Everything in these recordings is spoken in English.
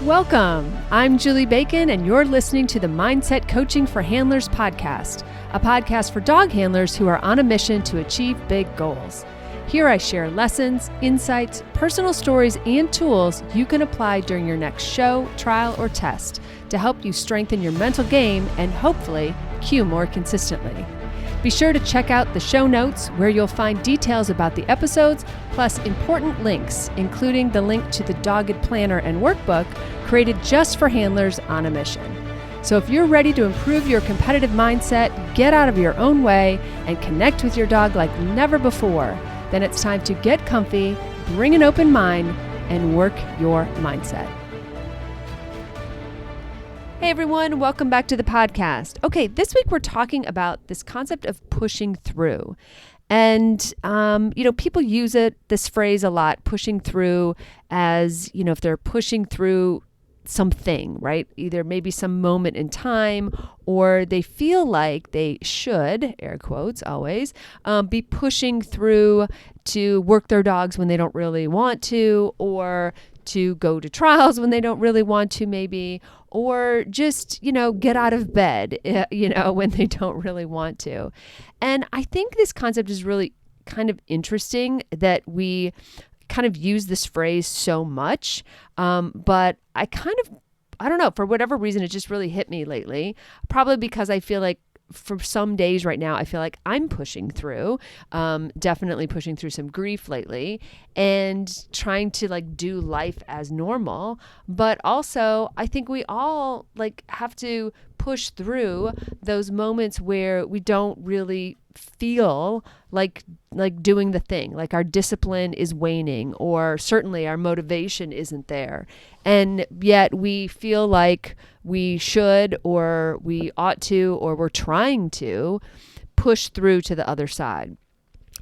Welcome. I'm Julie Bacon, and you're listening to the Mindset Coaching for Handlers podcast, a podcast for dog handlers who are on a mission to achieve big goals. Here I share lessons, insights, personal stories, and tools you can apply during your next show, trial, or test to help you strengthen your mental game and hopefully cue more consistently. Be sure to check out the show notes where you'll find details about the episodes, plus important links, including the link to the Dogged Planner and Workbook created just for handlers on a mission. So if you're ready to improve your competitive mindset, get out of your own way, and connect with your dog like never before, then it's time to get comfy, bring an open mind, and work your mindset. Hey everyone, welcome back to the podcast. Okay, this week we're talking about this concept of pushing through. And, people use this phrase a lot, pushing through as, if they're pushing through something, right? Either maybe some moment in time, or they feel like they should, air quotes always, be pushing through to work their dogs when they don't really want to, or to go to trials when they don't really want to maybe, or just, get out of bed, when they don't really want to. And I think this concept is really kind of interesting that we kind of use this phrase so much. But I don't know, for whatever reason, it just really hit me lately, probably because I feel like for some days right now, I feel like I'm pushing through, definitely pushing through some grief lately and trying to do life as normal. But also I think we all have to push through those moments where we don't really feel like doing the thing, like our discipline is waning, or certainly our motivation isn't there. And yet we feel like we should, or we ought to, or we're trying to push through to the other side.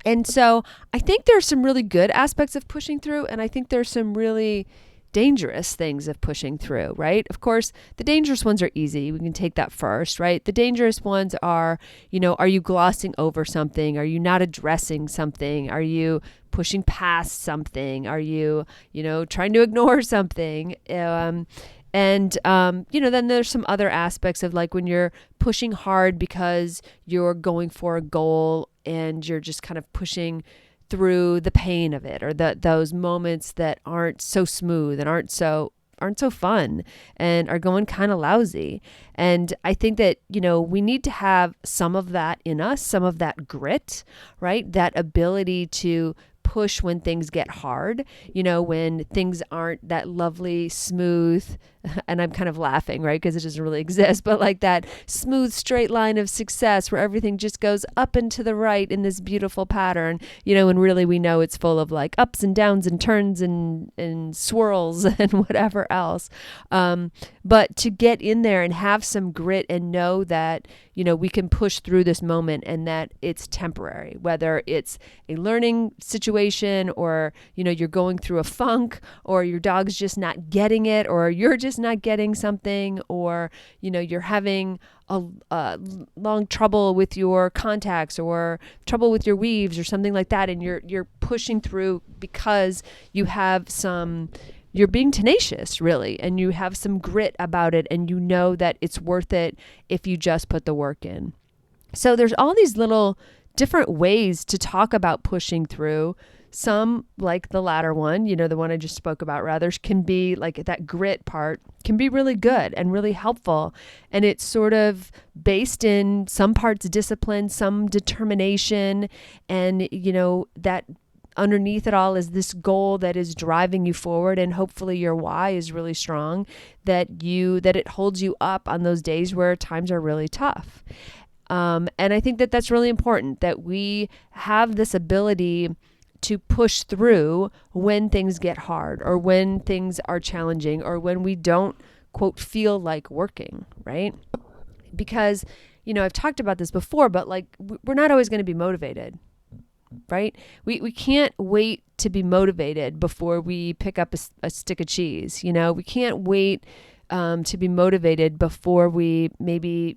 And so I think there's some really good aspects of pushing through, and I think there's some really dangerous things of pushing through, right? Of course, the dangerous ones are easy. We can take that first, right? The dangerous ones are, are you glossing over something? Are you not addressing something? Are you pushing past something? Are you, trying to ignore something? Then there's some other aspects of when you're pushing hard because you're going for a goal and you're just kind of pushing through the pain of it, or those moments that aren't so smooth and aren't so fun and are going kind of lousy. And I think that, we need to have some of that in us, some of that grit, right? That ability to push when things get hard, when things aren't that lovely, smooth, and I'm kind of laughing, right? Because it doesn't really exist, but that smooth straight line of success where everything just goes up and to the right in this beautiful pattern, and really we know it's full of ups and downs and turns and swirls and whatever else. But to get in there and have some grit and know that, we can push through this moment and that it's temporary, whether it's a learning situation or, you're going through a funk, or your dog's just not getting it, or you're just not getting something, or, you're having a long trouble with your contacts or trouble with your weaves or something like that. And you're pushing through because you're being tenacious, really, and you have some grit about it, and you know that it's worth it if you just put the work in. So there's all these little different ways to talk about pushing through. Some, like the latter one, the one I just spoke about, rather, can be that grit part can be really good and really helpful. And it's sort of based in some parts discipline, some determination, and, that underneath it all is this goal that is driving you forward, and hopefully your why is really strong, that it holds you up on those days where times are really tough. And I think that that's really important, that we have this ability to push through when things get hard, or when things are challenging, or when we don't, quote, feel like working, right? Because, I've talked about this before, but we're not always going to be motivated, right? We can't wait to be motivated before we pick up a stick of cheese. We can't wait to be motivated before we maybe,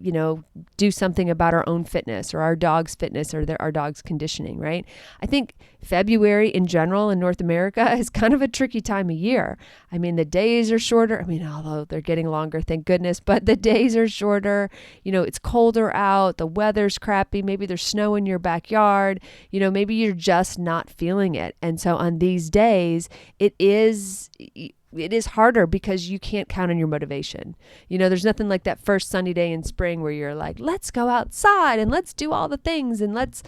do something about our own fitness or our dog's fitness or our dog's conditioning, right? I think February in general in North America is kind of a tricky time of year. I mean, the days are shorter. I mean, although they're getting longer, thank goodness, but the days are shorter. It's colder out. The weather's crappy. Maybe there's snow in your backyard. Maybe you're just not feeling it. And so on these days, it is harder because you can't count on your motivation. There's nothing like that first sunny day in spring where you're like, let's go outside and let's do all the things and let's,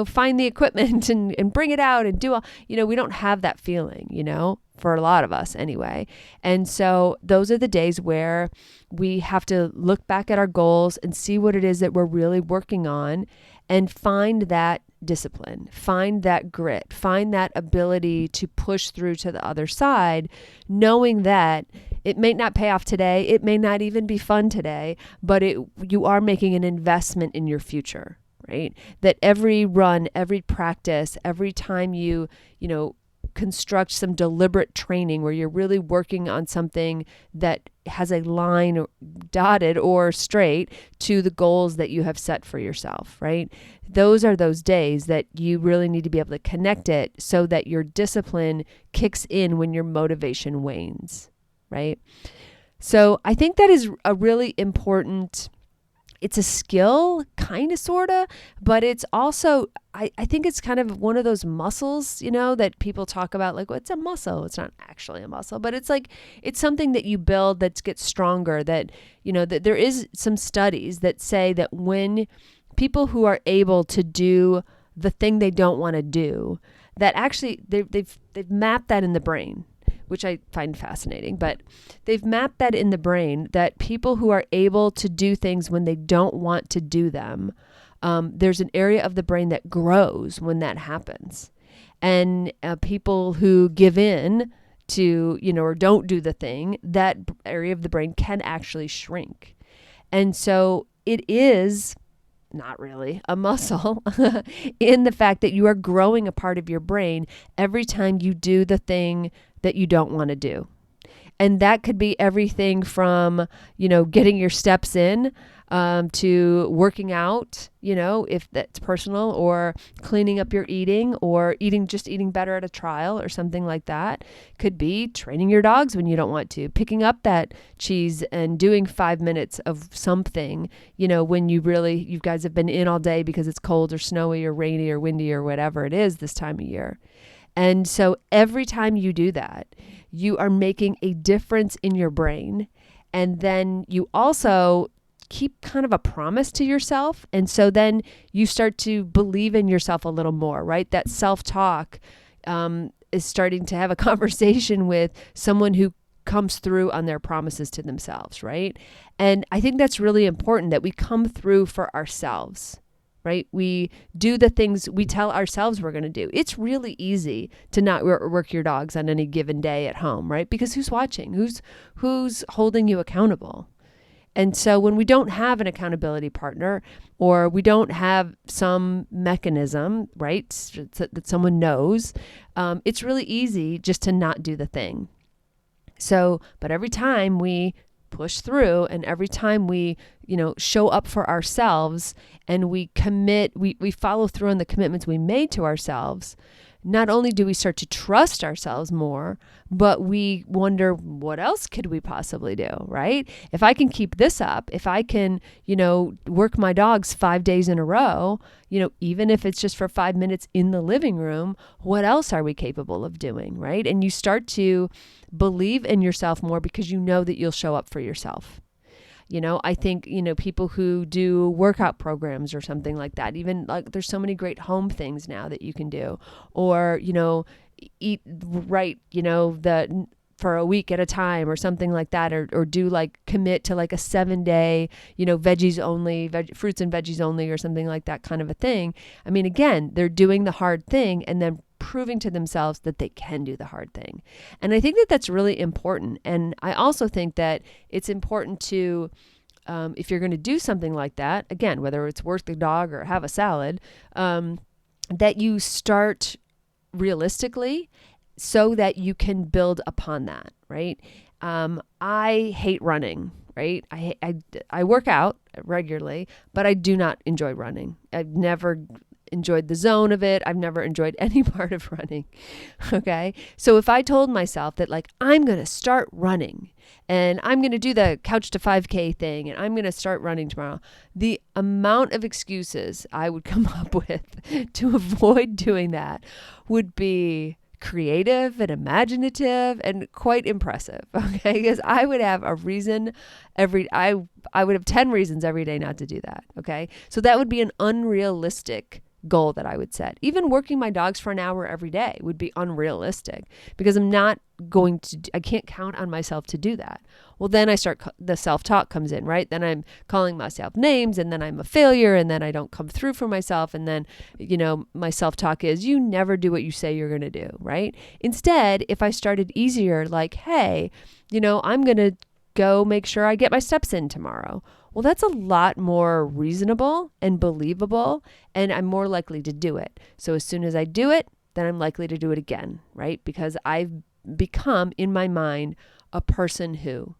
find the equipment and bring it out and do all, we don't have that feeling, for a lot of us anyway. And so those are the days where we have to look back at our goals and see what it is that we're really working on and find that discipline, find that grit, find that ability to push through to the other side, knowing that it may not pay off today, it may not even be fun today, but you are making an investment in your future, right? That every run, every practice, every time you construct some deliberate training where you're really working on something that has a line dotted or straight to the goals that you have set for yourself, right? Those are those days that you really need to be able to connect it so that your discipline kicks in when your motivation wanes, right? So I think that is a really important. It's a skill, kind of, sort of, but it's also, I think it's kind of one of those muscles, that people talk about, like, well, it's a muscle. It's not actually a muscle, but it's like, it's something that you build that gets stronger, that there is some studies that say that when people who are able to do the thing they don't want to do, that actually they've mapped that in the brain, which I find fascinating, but they've mapped that in the brain that people who are able to do things when they don't want to do them, there's an area of the brain that grows when that happens. And people who give in to, or don't do the thing, that area of the brain can actually shrink. And so it is not really a muscle in the fact that you are growing a part of your brain every time you do the thing that you don't want to do. And that could be everything from, getting your steps in, to working out, if that's personal, or cleaning up your eating, or just eating better at a trial or something like that. Could be training your dogs when you don't want to, picking up that cheese and doing 5 minutes of something, when you guys have been in all day because it's cold or snowy or rainy or windy or whatever it is this time of year. And so every time you do that, you are making a difference in your brain. And then you also keep kind of a promise to yourself. And so then you start to believe in yourself a little more, right? That self-talk is starting to have a conversation with someone who comes through on their promises to themselves, right? And I think that's really important, that we come through for ourselves. Right? We do the things we tell ourselves we're going to do. It's really easy to not work your dogs on any given day at home, right? Because who's watching? Who's holding you accountable? And so when we don't have an accountability partner, or we don't have some mechanism, right, that someone knows, it's really easy just to not do the thing. So, but every time we push through, and every time we, show up for ourselves and we commit, we follow through on the commitments we made to ourselves, not only do we start to trust ourselves more, but we wonder, what else could we possibly do, right? If I can keep this up, if I can, work my dogs 5 days in a row, even if it's just for 5 minutes in the living room, what else are we capable of doing, right? And you start to believe in yourself more because you know that you'll show up for yourself. I think, people who do workout programs or something like that, even like there's so many great home things now that you can do, or, eat right, for a week at a time or something like that, or do like commit to like a 7-day, veggies only, fruits and veggies only, or something like that kind of a thing. I mean, again, they're doing the hard thing and then proving to themselves that they can do the hard thing. And I think that that's really important. And I also think that it's important to, if you're going to do something like that, again, whether it's work the dog or have a salad, that you start realistically so that you can build upon that, right? I hate running, right? I work out regularly, but I do not enjoy running. I've never enjoyed the zone of it. I've never enjoyed any part of running. Okay. So if I told myself that like, I'm going to start running and I'm going to do the couch to 5K thing and I'm going to start running tomorrow, the amount of excuses I would come up with to avoid doing that would be creative and imaginative and quite impressive. Okay. Because I would have a reason I would have 10 reasons every day not to do that. Okay. So that would be an unrealistic goal that I would set. Even working my dogs for an hour every day would be unrealistic because I can't count on myself to do that. Well, then the self-talk comes in, right? Then I'm calling myself names and then I'm a failure and then I don't come through for myself. And then, my self-talk is you never do what you say you're going to do, right? Instead, if I started easier, like, hey, I'm going to go make sure I get my steps in tomorrow. Well, that's a lot more reasonable and believable, and I'm more likely to do it. So as soon as I do it, then I'm likely to do it again, right? Because I've become, in my mind, a person who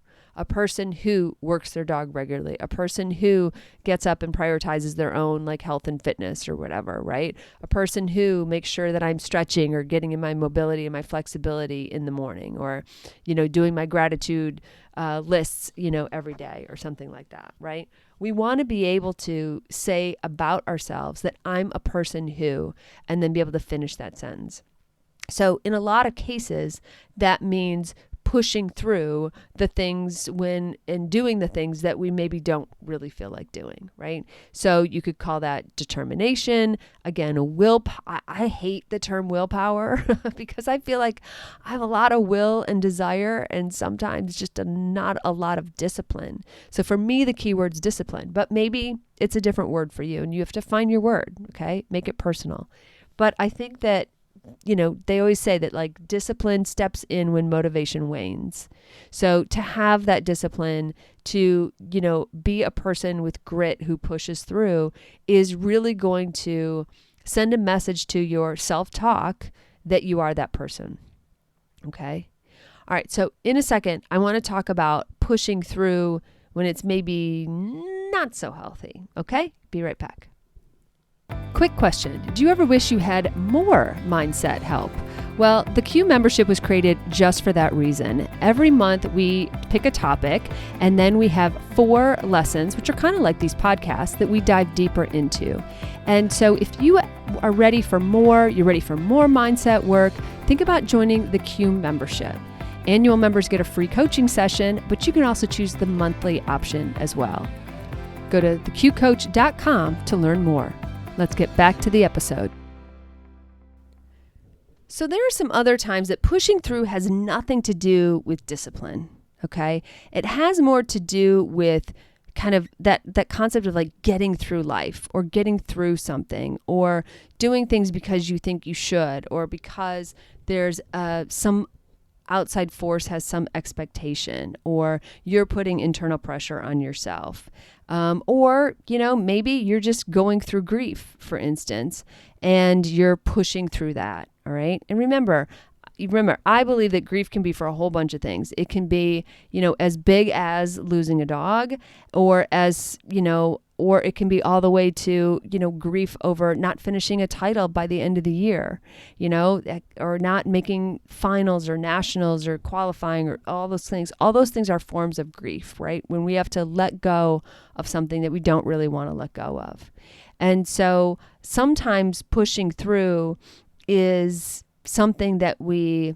works their dog regularly, a person who gets up and prioritizes their own like health and fitness or whatever, right? A person who makes sure that I'm stretching or getting in my mobility and my flexibility in the morning or, doing my gratitude lists, every day or something like that, right? We want to be able to say about ourselves that I'm a person who, and then be able to finish that sentence. So in a lot of cases, that means pushing through the things and doing the things that we maybe don't really feel like doing, right? So you could call that determination. Again, I hate the term willpower because I feel like I have a lot of will and desire and sometimes just not a lot of discipline. So for me, the key word's discipline, but maybe it's a different word for you and you have to find your word, okay? Make it personal. But I think that they always say that like discipline steps in when motivation wanes. So to have that discipline to, be a person with grit who pushes through is really going to send a message to your self-talk that you are that person. Okay. All right. So in a second, I want to talk about pushing through when it's maybe not so healthy. Okay. Be right back. Quick question. Do you ever wish you had more mindset help? Well, the Q membership was created just for that reason. Every month we pick a topic and then we have 4 lessons, which are kind of like these podcasts that we dive deeper into. And so if you are ready for more, you're ready for more mindset work, think about joining the Q membership. Annual members get a free coaching session, but you can also choose the monthly option as well. Go to theqcoach.com to learn more. Let's get back to the episode. So there are some other times that pushing through has nothing to do with discipline, okay? It has more to do with kind of that concept of like getting through life or getting through something or doing things because you think you should or because there's some outside force has some expectation or you're putting internal pressure on yourself. Or, maybe you're just going through grief, for instance, and you're pushing through that. All right. And remember, I believe that grief can be for a whole bunch of things. It can be, as big as losing a dog or or it can be all the way to, grief over not finishing a title by the end of the year, or not making finals or nationals or qualifying or all those things. All those things are forms of grief, right? When we have to let go of something that we don't really want to let go of. And so sometimes pushing through is something that we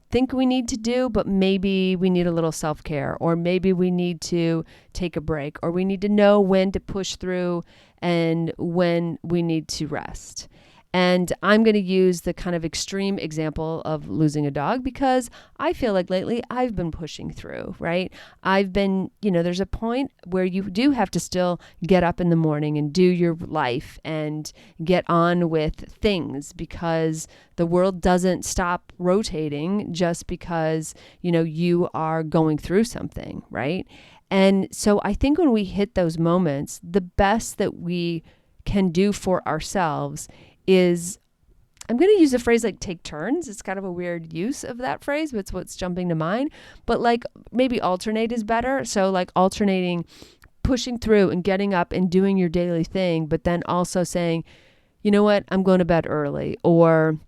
think we need to do, but maybe we need a little self-care, or maybe we need to take a break, or we need to know when to push through and when we need to rest. And I'm going to use the kind of extreme example of losing a dog because I feel like lately I've been pushing through, right? I've been, there's a point where you do have to still get up in the morning and do your life and get on with things because the world doesn't stop rotating just because, you are going through something, right? And so I think when we hit those moments, the best that we can do for ourselves is I'm going to use a phrase like take turns. It's kind of a weird use of that phrase, but it's what's jumping to mind. But like maybe alternate is better. So like alternating, pushing through and getting up and doing your daily thing, but then also saying, you know what, I'm going to bed early, or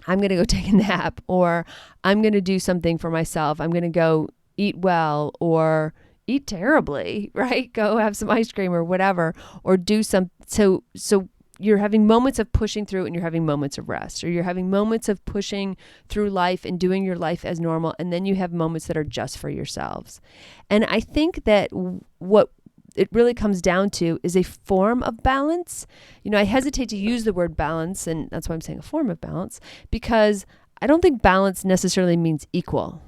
I'm going to go take a nap, or I'm going to do something for myself. I'm going to go eat well or eat terribly, right? Go have some ice cream or whatever, or do some. So you're having moments of pushing through and you're having moments of rest, or you're having moments of pushing through life and doing your life as normal. And then you have moments that are just for yourselves. And I think that what it really comes down to is a form of balance. You know, I hesitate to use the word balance, and that's why I'm saying a form of balance, because I don't think balance necessarily means equal,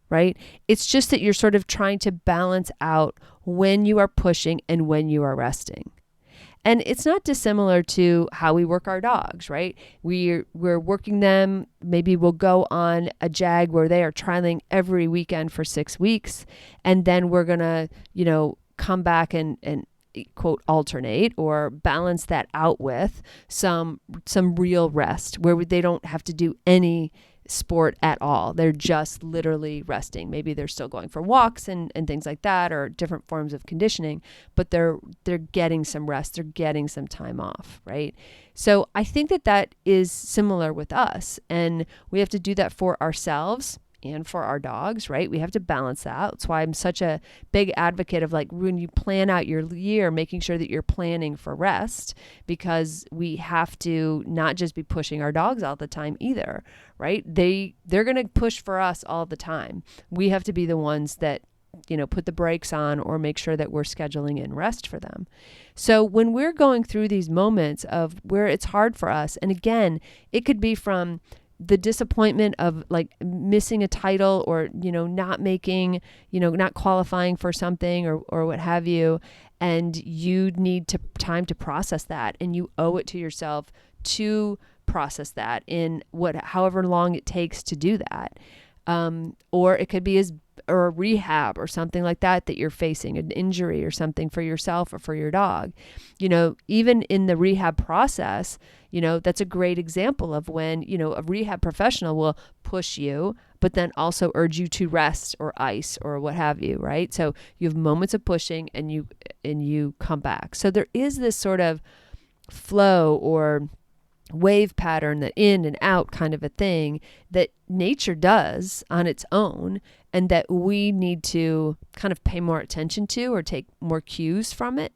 right? It's just that you're sort of trying to balance out when you are pushing and when you are resting. And it's not dissimilar to how we work our dogs, right? We're working them. Maybe we'll go on a jag where they are trialing every weekend for 6 weeks. And then we're going to, come back and quote alternate or balance that out with some real rest where they don't have to do any sport at all. They're just literally resting. Maybe they're still going for walks and things like that, or different forms of conditioning, but they're getting some rest. They're getting some time off, right? So I think that is similar with us, and we have to do that for ourselves and for our dogs, right? We have to balance that. That's why I'm such a big advocate of like when you plan out your year, making sure that you're planning for rest, because we have to not just be pushing our dogs all the time either, right? They're going to push for us all the time. We have to be the ones that, put the brakes on or make sure that we're scheduling in rest for them. So when we're going through these moments of where it's hard for us, and again, it could be from the disappointment of like missing a title or, not making, not qualifying for something or what have you. And you need time to process that, and you owe it to yourself to process that in however long it takes to do that. Or it could be or a rehab or something like that you're facing, an injury or something for yourself or for your dog. Even in the rehab process, that's a great example of when, a rehab professional will push you, but then also urge you to rest or ice or what have you, right? So you have moments of pushing and you come back. So there is this sort of flow or wave pattern, that in and out kind of a thing that nature does on its own, and that we need to kind of pay more attention to or take more cues from it,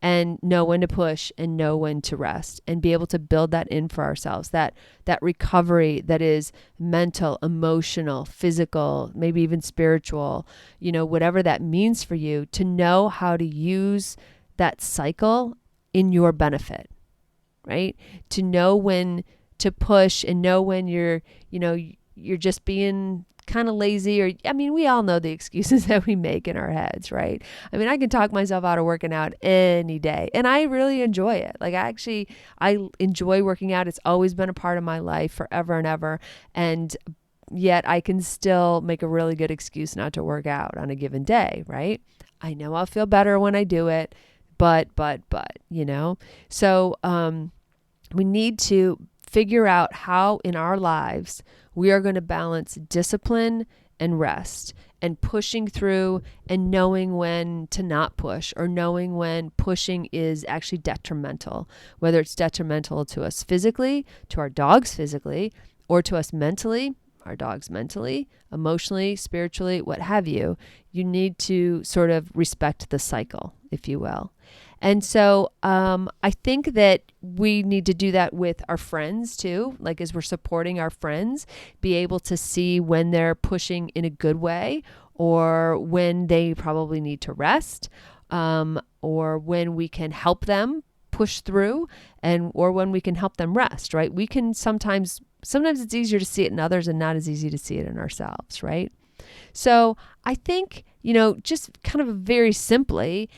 and know when to push and know when to rest, and be able to build that in for ourselves, that recovery that is mental, emotional, physical, maybe even spiritual, whatever that means for you, to know how to use that cycle in your benefit. Right? To know when to push and know when you're just being kind of lazy, or, we all know the excuses that we make in our heads, right? I can talk myself out of working out any day, and I really enjoy it. Like I enjoy working out. It's always been a part of my life forever and ever. And yet I can still make a really good excuse not to work out on a given day, right? I know I'll feel better when I do it, but, so, we need to figure out how in our lives we are going to balance discipline and rest, and pushing through and knowing when to not push, or knowing when pushing is actually detrimental, whether it's detrimental to us physically, to our dogs physically, or to us mentally, our dogs mentally, emotionally, spiritually, what have you. You need to sort of respect the cycle, if you will. And so I think that we need to do that with our friends too. Like as we're supporting our friends, be able to see when they're pushing in a good way, or when they probably need to rest, or when we can help them push through, or when we can help them rest, right? We can sometimes it's easier to see it in others and not as easy to see it in ourselves, right? So I think, just kind of very simply,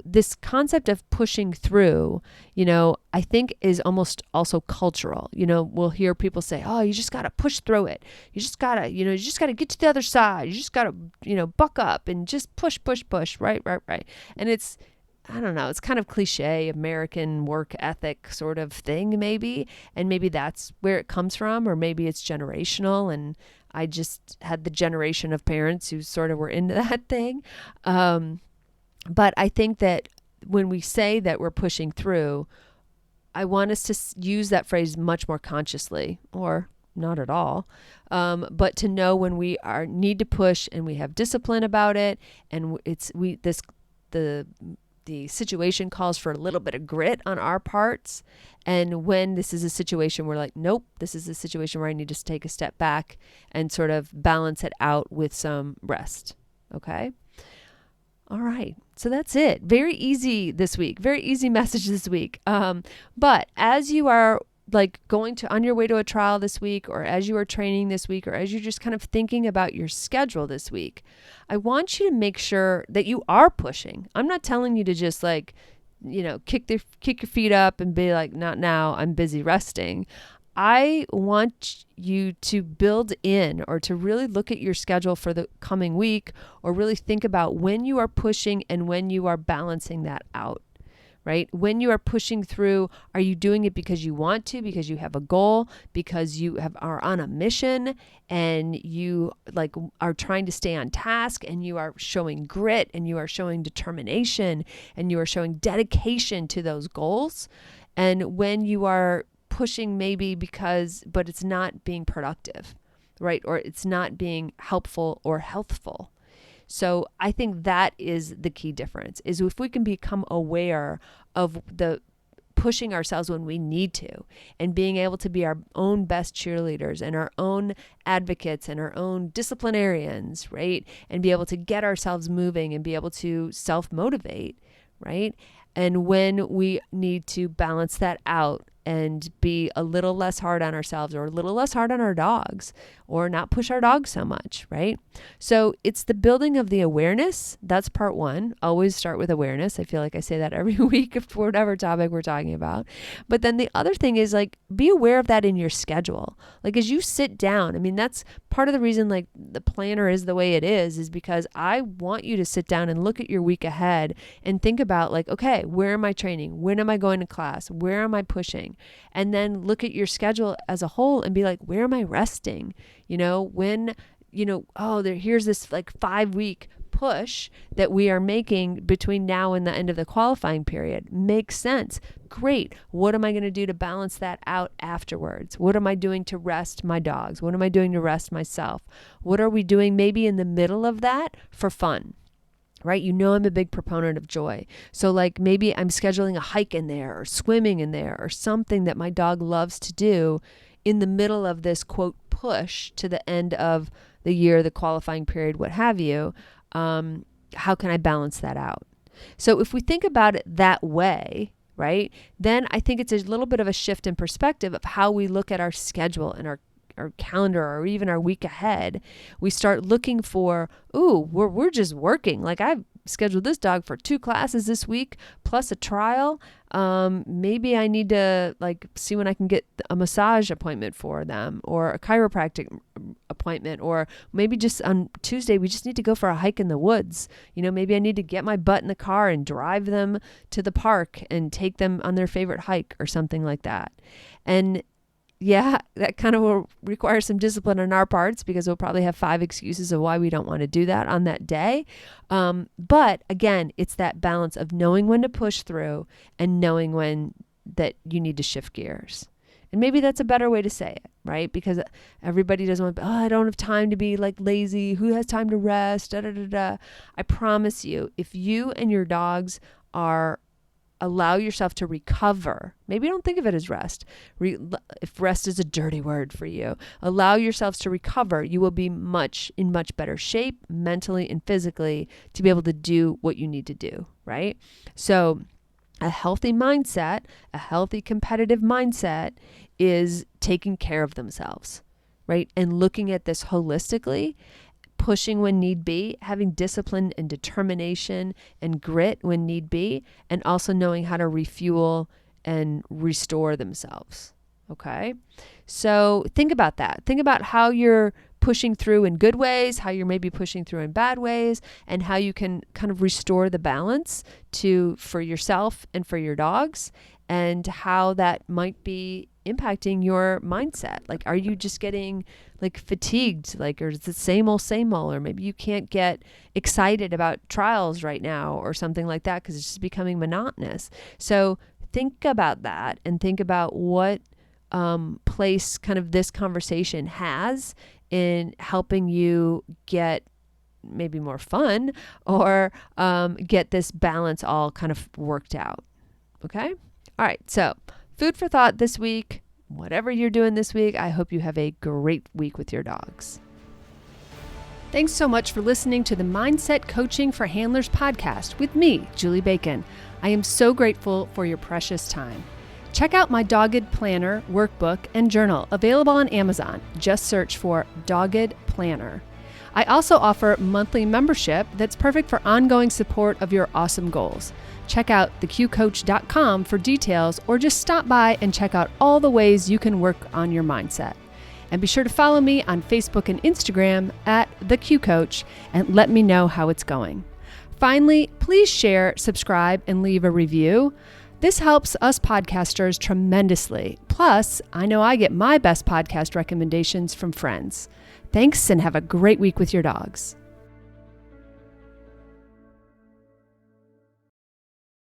this concept of pushing through, I think is almost also cultural. We'll hear people say, oh, you just got to push through it. You just got to, get to the other side. You just got to, buck up and just push, right. And it's I don't know, it's kind of cliche American work ethic sort of thing, maybe. And maybe that's where it comes from, or maybe it's generational. And I just had the generation of parents who sort of were into that thing. But I think that when we say that we're pushing through, I want us to use that phrase much more consciously, or not at all, but to know when we are need to push and we have discipline about it, and the situation calls for a little bit of grit on our parts, and when this is a situation where like, nope, this is a situation where I need to take a step back and sort of balance it out with some rest. Okay. All right. So that's it. Very easy this week. Very easy message this week. But as you are like going to on your way to a trial this week, or as you are training this week, or as you're just kind of thinking about your schedule this week, I want you to make sure that you are pushing. I'm not telling you to just like, kick your feet up and be like, not now, I'm busy resting. I want you to build in, or to really look at your schedule for the coming week, or really think about when you are pushing and when you are balancing that out, right? When you are pushing through, are you doing it because you want to, because you have a goal, because you are on a mission, and you like are trying to stay on task, and you are showing grit, and you are showing determination, and you are showing dedication to those goals? And when you are pushing maybe but it's not being productive, right? Or it's not being helpful or healthful. So I think that is the key difference, is if we can become aware of the pushing ourselves when we need to, and being able to be our own best cheerleaders and our own advocates and our own disciplinarians, right? And be able to get ourselves moving and be able to self-motivate, right? And when we need to balance that out and be a little less hard on ourselves, or a little less hard on our dogs, or not push our dogs so much, right? So it's the building of the awareness. That's part one. Always start with awareness. I feel like I say that every week for whatever topic we're talking about. But then the other thing is like, be aware of that in your schedule. Like as you sit down, I mean, that's part of the reason like the planner is the way it is because I want you to sit down and look at your week ahead and think about like, okay, where am I training? When am I going to class? Where am I pushing? And then look at your schedule as a whole and be like, where am I resting? Here's this like 5-week push that we are making between now and the end of the qualifying period. Makes sense. Great. What am I going to do to balance that out afterwards? What am I doing to rest my dogs? What am I doing to rest myself? What are we doing maybe in the middle of that for fun? Right? I'm a big proponent of joy. So like maybe I'm scheduling a hike in there, or swimming in there, or something that my dog loves to do in the middle of this quote push to the end of the year, the qualifying period, what have you. How can I balance that out? So if we think about it that way, right, then I think it's a little bit of a shift in perspective of how we look at our schedule and our calendar, or even our week ahead. We start looking for, we're just working. Like I've scheduled this dog for 2 classes this week plus a trial. Maybe I need to like see when I can get a massage appointment for them, or a chiropractic appointment, or maybe just on Tuesday we just need to go for a hike in the woods. Maybe I need to get my butt in the car and drive them to the park and take them on their favorite hike or something like that. And yeah, that kind of will require some discipline on our parts, because we'll probably have 5 excuses of why we don't want to do that on that day. But again, it's that balance of knowing when to push through and knowing when that you need to shift gears. And maybe that's a better way to say it, right? Because everybody doesn't want, I don't have time to be like lazy. Who has time to rest? Da, da, da, da. I promise you, if you and your dogs allow yourself to recover. Maybe don't think of it as rest. If rest is a dirty word for you, allow yourselves to recover. You will be in much better shape mentally and physically to be able to do what you need to do, right? So a healthy mindset, a healthy competitive mindset is taking care of themselves, right? And looking at this holistically, pushing when need be, having discipline and determination and grit when need be, and also knowing how to refuel and restore themselves. Okay? So think about that. Think about how you're pushing through in good ways, how you're maybe pushing through in bad ways, and how you can kind of restore the balance for yourself and for your dogs, and how that might be impacting your mindset. Like, are you just getting like fatigued, like, or is it same old, or maybe you can't get excited about trials right now or something like that because it's just becoming monotonous. So think about that and think about what place kind of this conversation has in helping you get maybe more fun or get this balance all kind of worked out. Okay? All right. So food for thought this week. Whatever you're doing this week, I hope you have a great week with your dogs. Thanks so much for listening to the Mindset Coaching for Handlers podcast with me, Julie Bacon. I am so grateful for your precious time. Check out my Dogged Planner workbook and journal available on Amazon. Just search for Dogged Planner. I also offer monthly membership that's perfect for ongoing support of your awesome goals. Check out theqcoach.com for details, or just stop by and check out all the ways you can work on your mindset. And be sure to follow me on Facebook and Instagram at theqcoach and let me know how it's going. Finally, please share, subscribe, and leave a review. This helps us podcasters tremendously. Plus, I know I get my best podcast recommendations from friends. Thanks, and have a great week with your dogs.